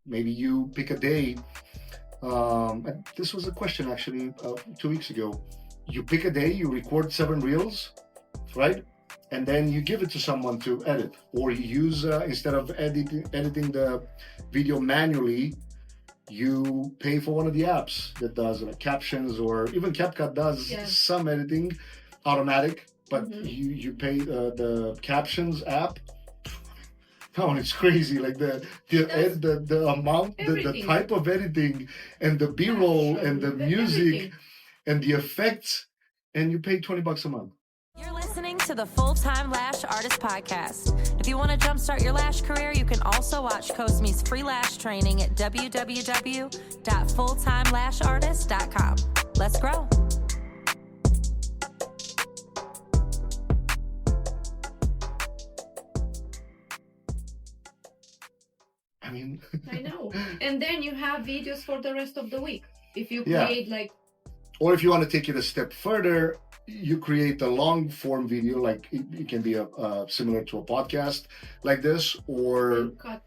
Maybe you pick a day. And this was a question actually 2 weeks ago. You pick a day, you record 7 reels, right? And then you give it to someone to edit, or you use instead of editing the video manually, you pay for one of the apps that does like Captions, or even CapCut does some editing automatic, but you pay the Captions app. Oh, it's crazy! Like the amount, the type of editing, and the B-roll, and the music, and the effects, and you pay $20 a month. You're listening to the Time Lash Artist Podcast. If you want to jumpstart your lash career, you can also watch Cosme's free lash training at www.fulltimelashartist.com. Let's grow. I know. And then you have videos for the rest of the week. If you create or if you want to take it a step further, you create a long form video, like it can be similar to a podcast like this, or cut.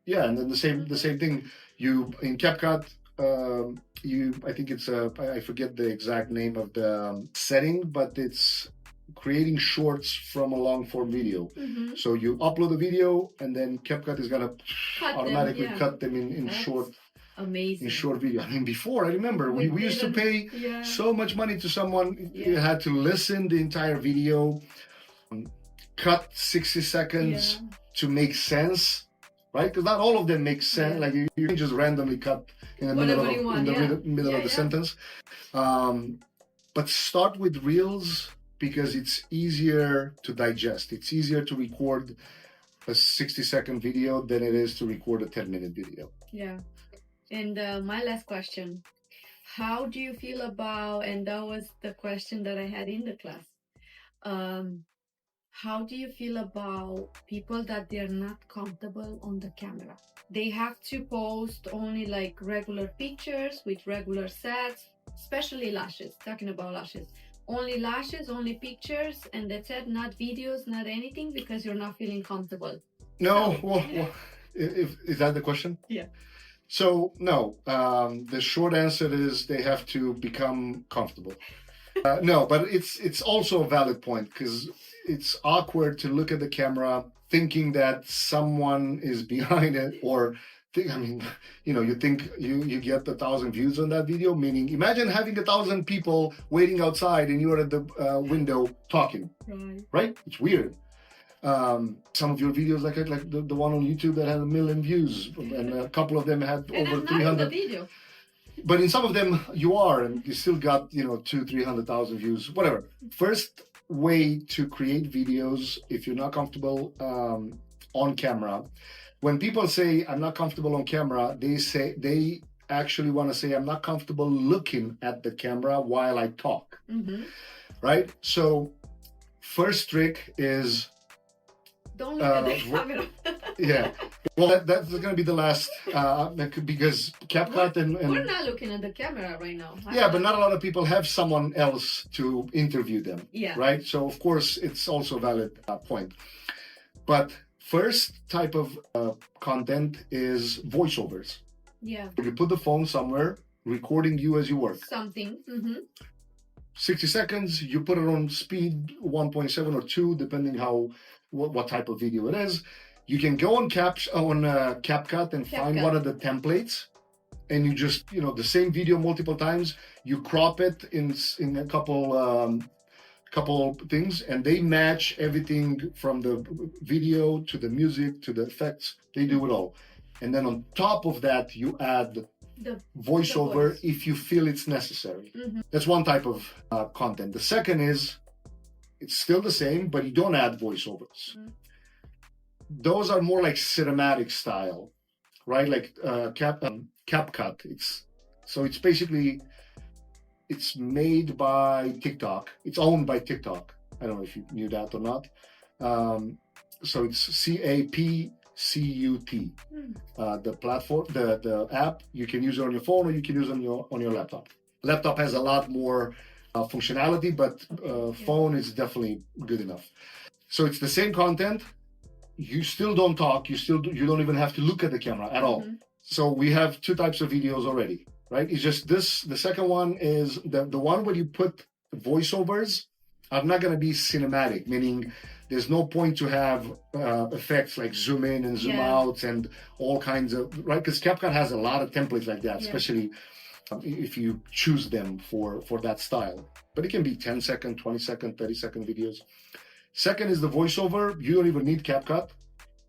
And then the same thing. You in CapCut, I think it's I forget the exact name of the setting, but it's creating shorts from a long form video. So you upload a video, and then CapCut is gonna automatically cut them in short. Amazing. In short video. I mean, before, I remember we used to pay so much money to someone. You had to listen the entire video, cut 60 seconds to make sense, right? Because not all of them make sense. Like you can just randomly cut in the middle of the sentence. But start with reels, because it's easier to digest. It's easier to record a 60-second video than it is to record a 10-minute video. Yeah. And my last question, how do you feel about, and that was the question that I had in the class, how do you feel about people that they're not comfortable on the camera? They have to post only like regular pictures with regular sets, especially lashes, talking about lashes. Only lashes, only pictures, and that's it, not videos, not anything, because you're not feeling comfortable. No, is that the question? Yeah. So, no, the short answer is they have to become comfortable. No, but it's also a valid point, because it's awkward to look at the camera thinking that someone is behind it, or you think you get 1,000 views on that video, meaning imagine having 1,000 people waiting outside and you're at the window talking, right? It's weird. Some of your videos, like the one on YouTube that had 1 million views, and a couple of them had over 300. Video. But in some of them you are, and you still got 200,000-300,000 views, whatever. First way to create videos, if you're not comfortable on camera, when people say I'm not comfortable on camera, they actually want to say I'm not comfortable looking at the camera while I talk, right? So first trick is don't look at the camera. Well, that's going to be the last, because CapCut and we're not looking at the camera right now. But not a lot of people have someone else to interview them, right? So of course it's also a valid point. But first type of content is voiceovers. Yeah. You put the phone somewhere, recording you as you work. Something. 60 seconds, you put it on speed 1.7 or 2, depending what type of video it is. You can go on CapCut and find one of the templates, and you just the same video multiple times. You crop it in a couple things, and they match everything from the video to the music to the effects. They do it all, and then on top of that, you add the voiceover if you feel it's necessary. That's one type of content. The second is it's still the same, but you don't add voiceovers. Those are more like cinematic style, right? Like CapCut. It's basically made by TikTok. It's owned by TikTok. I don't know if you knew that or not. So it's CapCut. The platform, the app, you can use it on your phone, or you can use it on your laptop. Laptop has a lot more functionality, but phone is definitely good enough. So it's the same content, you still don't talk. You don't even have to look at the camera at all. So we have two types of videos already, right? It's just this. The second one is the one where you put voiceovers are not going to be cinematic, meaning there's no point to have effects like zoom in and zoom out and all kinds of, right? Because CapCut has a lot of templates like that, especially if you choose them for that style. But it can be 10-second, 20-second, 30-second videos. Second is the voiceover. You don't even need CapCut.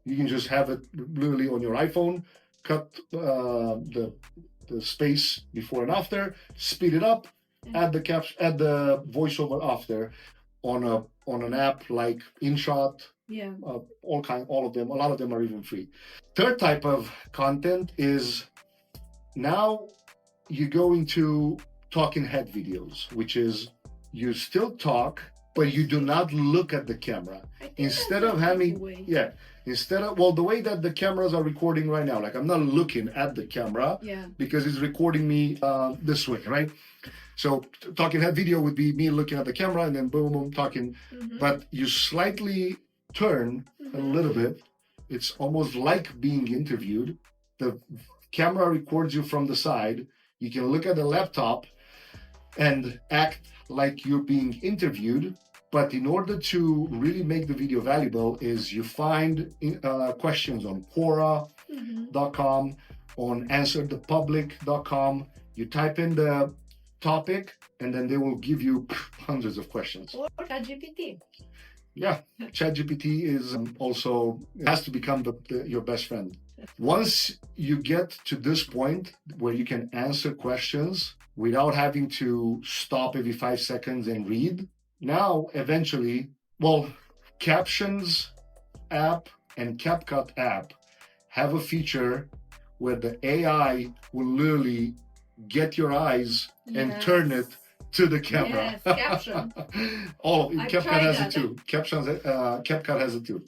You can just have it literally on your iPhone, cut the space before and after, speed it up, add the voiceover after on an app like InShot. All of them. A lot of them are even free. Third type of content is now you go into talking head videos, which is you still talk, but you do not look at the camera. Instead of having, the way that the cameras are recording right now, like I'm not looking at the camera because it's recording me this way, right? So talking head video would be me looking at the camera and then boom, boom, talking. But you slightly turn a little bit. It's almost like being interviewed. The camera records you from the side. You can look at the laptop and act like you're being interviewed. But in order to really make the video valuable is you find questions on Quora.com, on answerthepublic.com. You type in the topic and then they will give you hundreds of questions. Or ChatGPT. Yeah, ChatGPT is also has to become your best friend. Once you get to this point where you can answer questions without having to stop every 5 seconds and read, now eventually, Captions app and CapCut app have a feature where the AI will literally get your eyes and turn it to the camera. Yes, caption. CapCut has it too. CapCut has it too.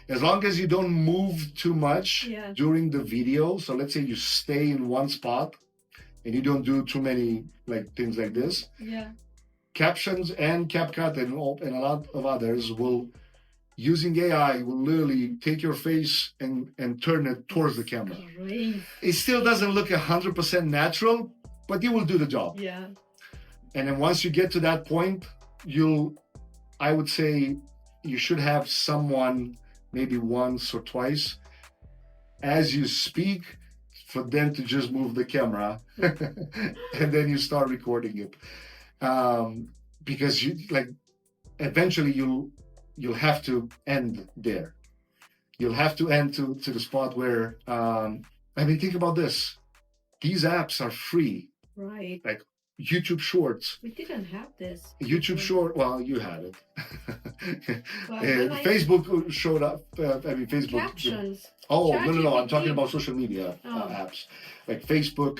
As long as you don't move too much during the video, so let's say you stay in one spot and you don't do too many things like this. Captions and CapCut and a lot of others will, using AI, will literally take your face and turn it towards the camera. Great. It still doesn't look 100% natural, but it will do the job. Yeah. And then once you get to that point, I would say you should have someone maybe once or twice as you speak for them to just move the camera and then you start recording it. Because eventually you'll have to end there. You'll have to end to the spot where, think about this. These apps are free. Right. Like YouTube Shorts. We didn't have this. YouTube Short. Well, you had it. Facebook showed up. Facebook. Captions. Oh, no. I'm talking about social media apps like Facebook,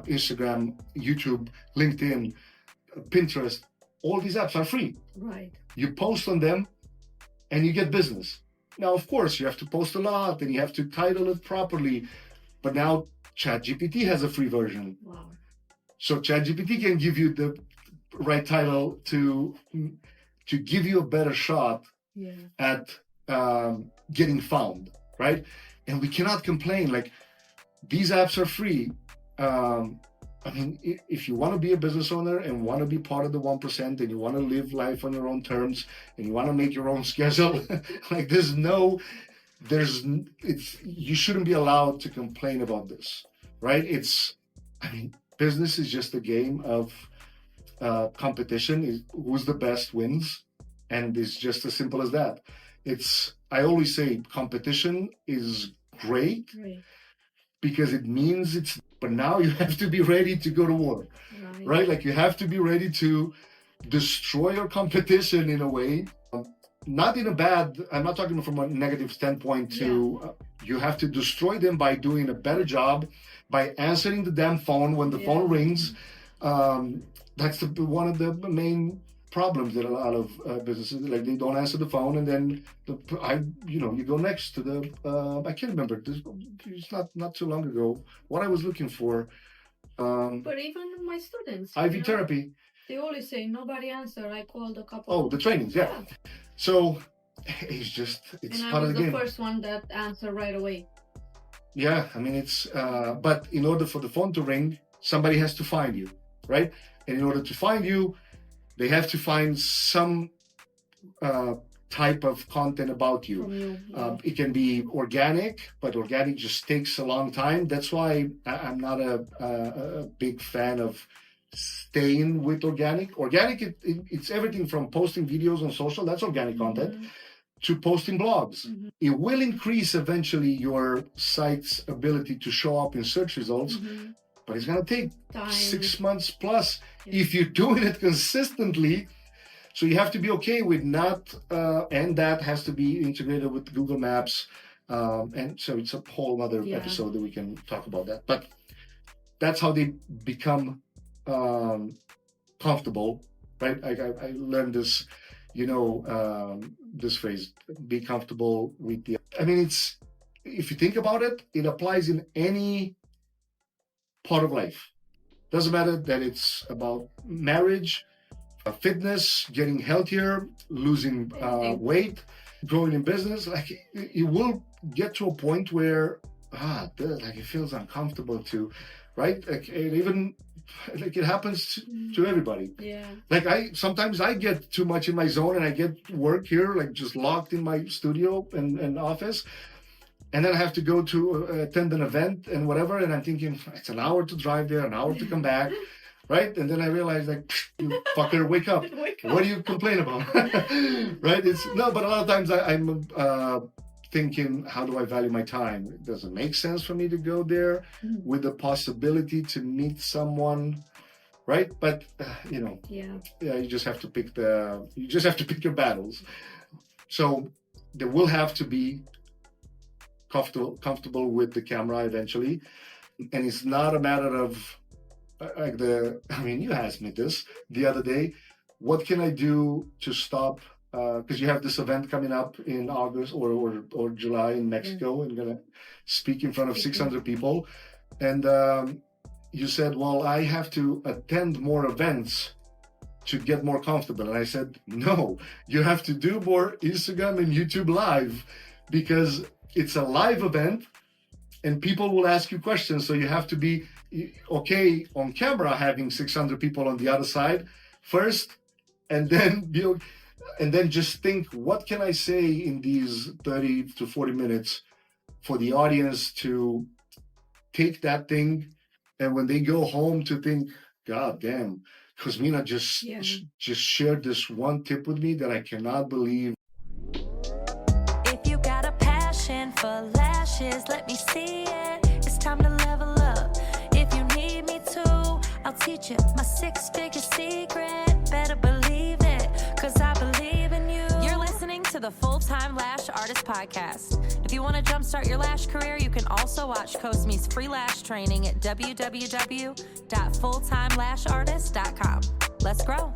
Instagram, YouTube, LinkedIn, Pinterest. All these apps are free. Right. You post on them and you get business. Now, of course, you have to post a lot and you have to title it properly. But now ChatGPT has a free version. Wow. So ChatGPT can give you the right title to give you a better shot at getting found, right? And we cannot complain. These apps are free. If you want to be a business owner and want to be part of the 1% and you want to live life on your own terms and you want to make your own schedule, you shouldn't be allowed to complain about this, right? Business is just a game of competition. Who's the best wins. And it's just as simple as that. I always say competition is great because it means but now you have to be ready to go to war, right? You have to be ready to destroy your competition in a way, not in a bad, I'm not talking from a negative standpoint you have to destroy them by doing a better job, by answering the damn phone when the phone rings. That's one of the main problems that a lot of businesses, they don't answer the phone and then you go next to the I can't remember, it's not too long ago what I was looking for. But even my students, IV therapy, they always say nobody answer. I called a couple. The trainings, So it's And I part was of the the game. first one that answered right away. Yeah, I mean, but in order for the phone to ring, somebody has to find you, right? And in order to find you, they have to find some type of content about you. From you. Yeah. It can be organic, but organic just takes a long time. That's why I'm not a big fan of staying with organic. Organic, it's everything from posting videos on social, that's organic content, to posting blogs. It will increase eventually your site's ability to show up in search results, but it's going to take Time. 6 months plus if you're doing it consistently. So you have to be okay with not, and that has to be integrated with Google Maps. And so it's a whole other episode that we can talk about that. But that's how they become comfortable, right? I learned this, this phrase, be comfortable with the, I mean, if you think about it, it applies in any part of life. Doesn't matter that it's about marriage, fitness, getting healthier, losing weight, growing in business. Like you will get to a point where it feels uncomfortable to, right? Like it happens to everybody. Yeah. Like sometimes I get too much in my zone and I get work here, like just locked in my studio and office. And then I have to go to attend an event and whatever. And I'm thinking, it's an hour to drive there, an hour to come back. Right? And then I realized, like, you fucker, wake up. What do you complain about? Right? But a lot of times I'm thinking, how do I value my time? Does it make sense for me to go there with the possibility to meet someone? Right? But, you just have to pick your battles. So there will have to be comfortable with the camera eventually. And it's not a matter of, you asked me this the other day, what can I do to stop, because you have this event coming up in August or July in Mexico, and you're going to speak in front of 600 people. And you said, well, I have to attend more events to get more comfortable. And I said, no, you have to do more Instagram and YouTube live, because it's a live event and people will ask you questions. So you have to be okay on camera having 600 people on the other side first, and then just think, what can I say in these 30 to 40 minutes for the audience to take that thing, and when they go home to think, God damn, Cosmina just shared this one tip with me that I cannot believe. If you got a passion for lashes, let me see it. It's time to level up. If you need me to, I'll teach you my 6-figure secret. Better believe it, cause I believe in you. You're listening to the Time Lash Artist Podcast. If you want to jumpstart your lash career, you can also watch Cosme's free lash training at www.fulltimelashartist.com. Let's grow.